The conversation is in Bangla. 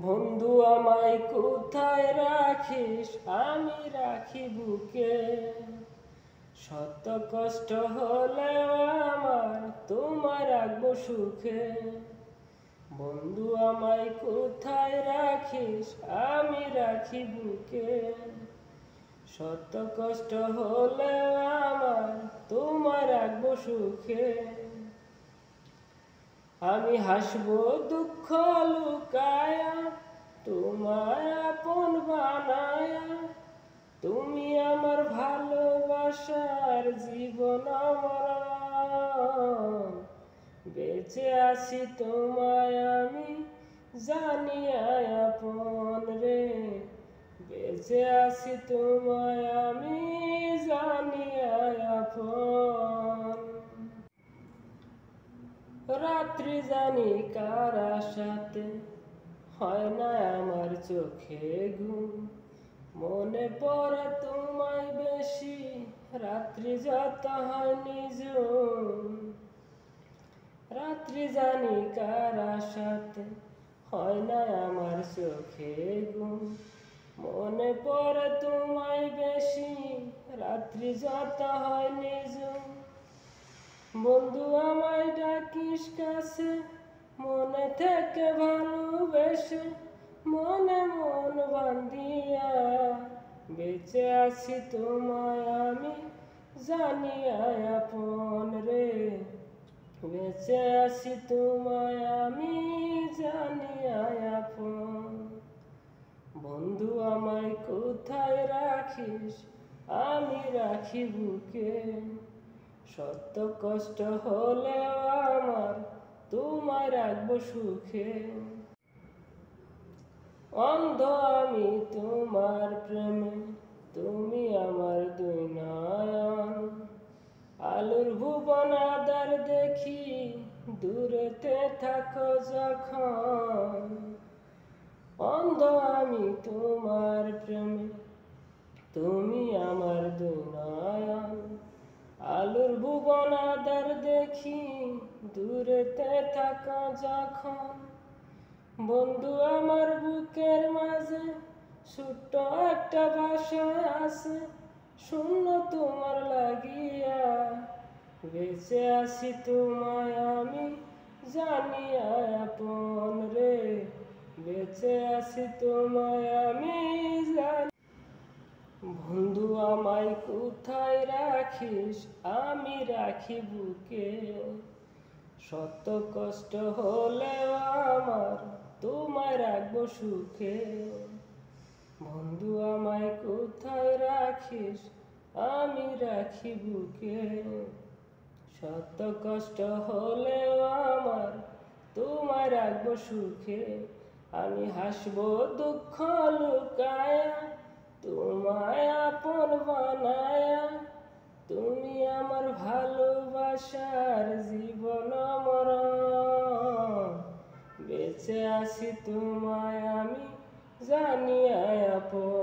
বন্ধু আমায় কোথায় রাখিস, আমি রাখি বুকে। শত কষ্ট হলেও আমার তোমায় রাখবো সুখে। বন্ধু আমায় কোথায় রাখিস, আমি রাখি বুকে। শত কষ্ট হলেও আমার তোমায় রাখবো সুখে। আমি হাসবো দুঃখ লুকায়া, তোমায় আপন বানায়া। তুমি আমার ভালোবাসার জীবন মরণ। বেঁচে আছি তোমায় আমি জানিয়া আপন রে। বেঁচে আছি তোমায় আমি জানিয়া আপন। রাত্রি জানি কার আশাতে হয় না আমার চোখে ঘুম। মনে পড়ে তোমায় বেশি, রাত্রি যত হয় নিঝুম। রাত্রি জানি কার আশাতে হয় না আমার চোখে ঘুম। মনে পড়ে তোমায় বেশি, রাত্রি যত হয় নিঝুম। বন্ধু আমায় ডাকিস কাছে, মনে থেকে ভালোবেসে। মনে মন বান্ধিয়া বেঁচে আছি তোমায় আমি জানিয়া আপন রে। বেঁচে আছি তোমায় আমি জানিয়া আপন। বন্ধু আমায় কোথায় রাখিস, আমি রাখি বুকে। শত কষ্ট হলেও আমার তোমায় রাখবো সুখে। অন্ধ আমি তোমার প্রেমে, তুমি আমার দুই নয়ন। আলোর ভুবন আধার দেখি, দূরেতে থাকো যখন। অন্ধ আমি তোমার প্রেমে, তুমি আমার দুই নয়ন। আলোর ভুবন আধার দেখি, দূরেতে থাকা যখন। বন্ধু আমার বুকের মাঝে ছোট্ট একটা বাসা আছে, শূন্য তোমার লাগিয়া। বেঁচে আছি তোমায় আমি জানিয়া আপন রে। বেঁচে আছি তোমায় আমি জানি। বন্ধু আমায় কোথায় রাখিস, আমি রাখি বুকে। শত কষ্ট হলেও আমার তোমায় রাখবো সুখে। বন্ধু আমায় কোথায় রাখিস, আমি রাখি বুকে। শত কষ্ট হলেও আমার তোমায় রাখবো সুখে। আমি হাসবো দুঃখ লুকায়া, তোমায় আপন বানায়া। তুমি আমার ভালোবাসার জীবন মরণ। বেঁচে আছি তোমায় আমি জানিয়া আপন।